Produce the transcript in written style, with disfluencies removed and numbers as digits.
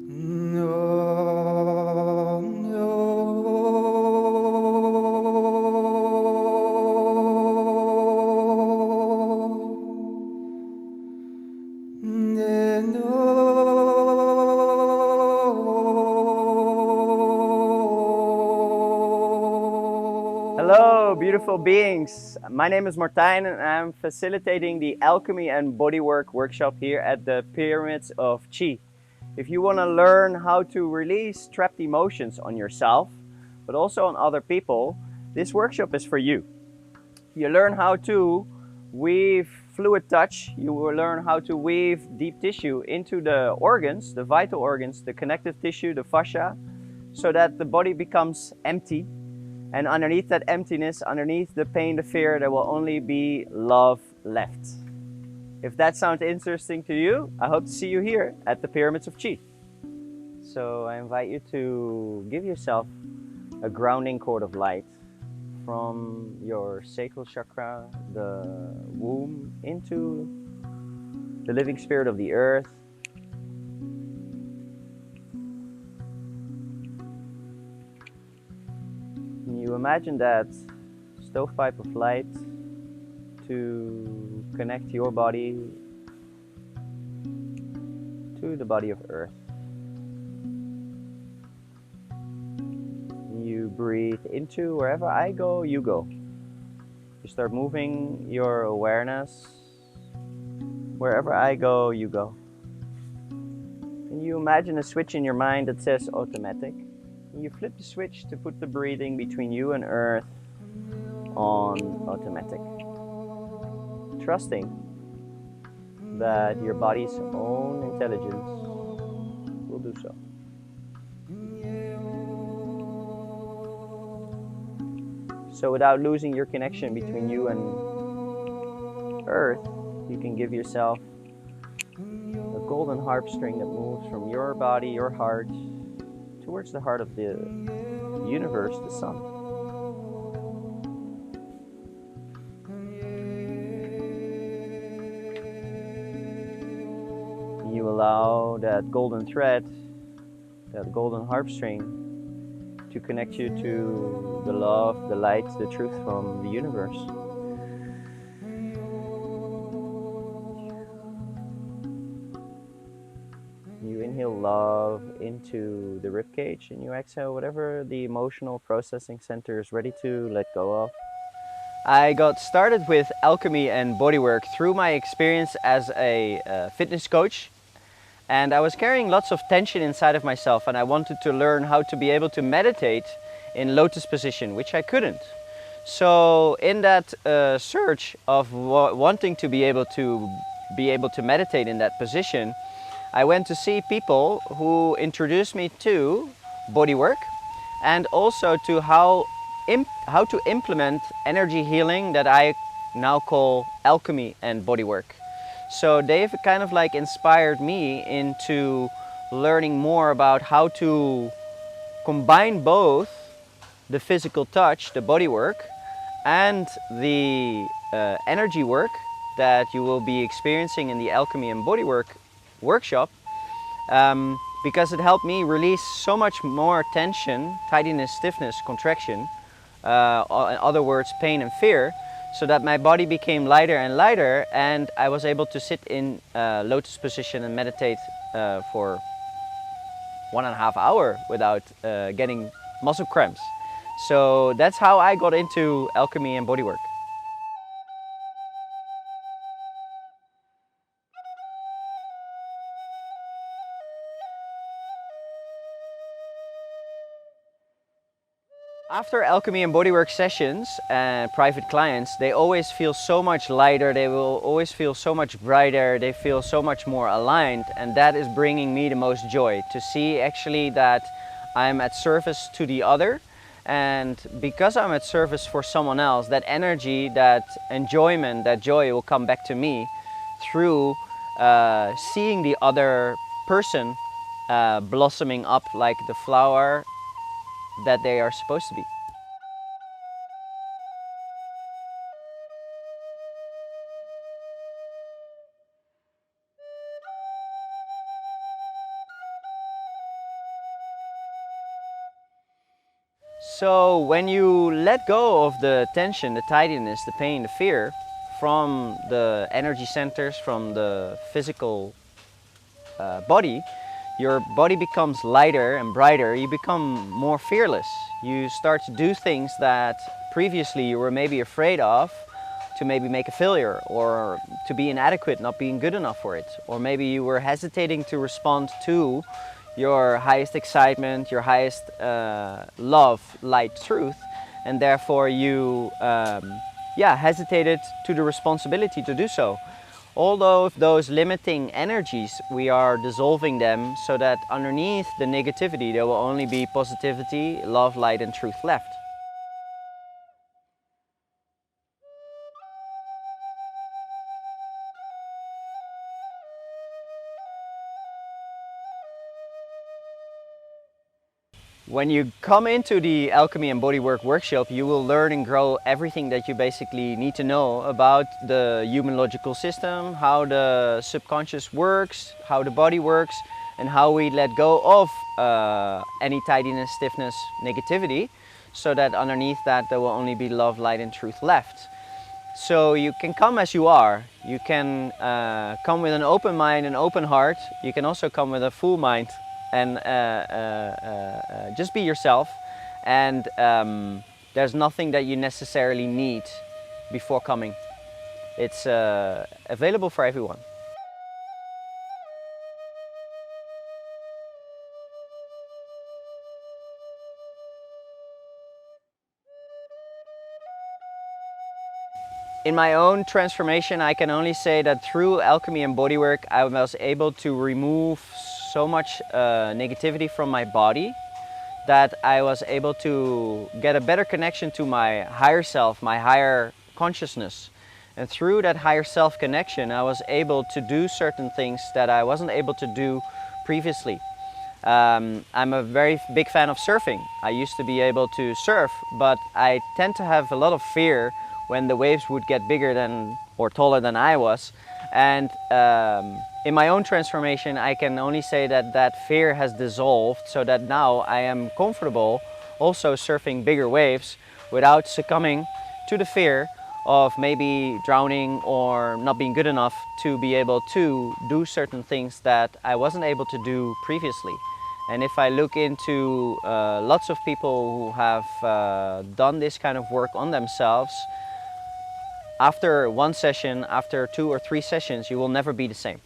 Hello, beautiful beings. My name is Martijn and I'm facilitating the Alchemy and Bodywork workshop here at the Pyramids of Chi. If you want to learn how to release trapped emotions on yourself, but also on other people, this workshop is for you. You learn how to weave fluid touch, you will learn how to weave deep tissue into the organs, the vital organs, the connective tissue, the fascia, so that the body becomes empty. And underneath that emptiness, underneath the pain, the fear, there will only be love left. If that sounds interesting to you, I hope to see you here at the Pyramids of Chi. So I invite you to give yourself a grounding cord of light from your sacral chakra, the womb, into the living spirit of the earth. You imagine that stovepipe of light to connect your body to the body of earth. You breathe into wherever I go, you go. You start moving your awareness. Wherever I go, you go. And you imagine a switch in your mind that says automatic. And you flip the switch to put the breathing between you and earth on automatic. Trusting that your body's own intelligence will do so. So without losing your connection between you and earth, you can give yourself a golden harp string that moves from your body, your heart, towards the heart of the universe, the sun. You allow that golden thread, that golden harp string, to connect you to the love, the light, the truth from the universe. You inhale love into the ribcage and you exhale whatever the emotional processing center is ready to let go of. I got started with Alchemy and Bodywork through my experience as a fitness coach. And I was carrying lots of tension inside of myself, and I wanted to learn how to be able to meditate in lotus position, which I couldn't. So in that search of wanting to be able to meditate in that position, I went to see people who introduced me to bodywork and also to how to implement energy healing that I now call alchemy and bodywork. So they've kind of like inspired me into learning more about how to combine both the physical touch, the body work, and the energy work that you will be experiencing in the Alchemy and Bodywork workshop, because it helped me release so much more tension, tidiness, stiffness, contraction, in other words, pain and fear, so that my body became lighter and lighter, and I was able to sit in lotus position and meditate for 1.5 hours without getting muscle cramps. So that's how I got into alchemy and bodywork. After alchemy and bodywork sessions and private clients, they always feel so much lighter, they will always feel so much brighter, they feel so much more aligned, and that is bringing me the most joy, to see actually that I'm at service to the other, and because I'm at service for someone else, that energy, that enjoyment, that joy will come back to me through seeing the other person blossoming up like the flower that they are supposed to be. So when you let go of the tension, the tidiness, the pain, the fear from the energy centers, from the physical body, your body becomes lighter and brighter. You become more fearless. You start to do things that previously you were maybe afraid of, to maybe make a failure or to be inadequate, not being good enough for it. Or maybe you were hesitating to respond to your highest excitement, your highest love, light, truth, and therefore you hesitated to the responsibility to do so. Although those limiting energies, we are dissolving them so that underneath the negativity there will only be positivity, love, light and truth left. When you come into the Alchemy and Bodywork workshop, you will learn and grow everything that you basically need to know about the human logical system, how the subconscious works, how the body works, and how we let go of any tidiness, stiffness, negativity, so that underneath that there will only be love, light and truth left. So you can come as you are. You can come with an open mind, an open heart. You can also come with a full mind and just be yourself. And there's nothing that you necessarily need before coming. It's available for everyone. In my own transformation, I can only say that through Alchemy and Bodywork, I was able to remove so much negativity from my body that I was able to get a better connection to my higher self, my higher consciousness. And through that higher self connection, I was able to do certain things that I wasn't able to do previously. I'm a very big fan of surfing. I used to be able to surf, but I tend to have a lot of fear when the waves would get bigger than or taller than I was. And in my own transformation, I can only say that that fear has dissolved, so that now I am comfortable also surfing bigger waves without succumbing to the fear of maybe drowning or not being good enough to be able to do certain things that I wasn't able to do previously. And if I look into lots of people who have done this kind of work on themselves, after one session, after 2 or 3 sessions, you will never be the same.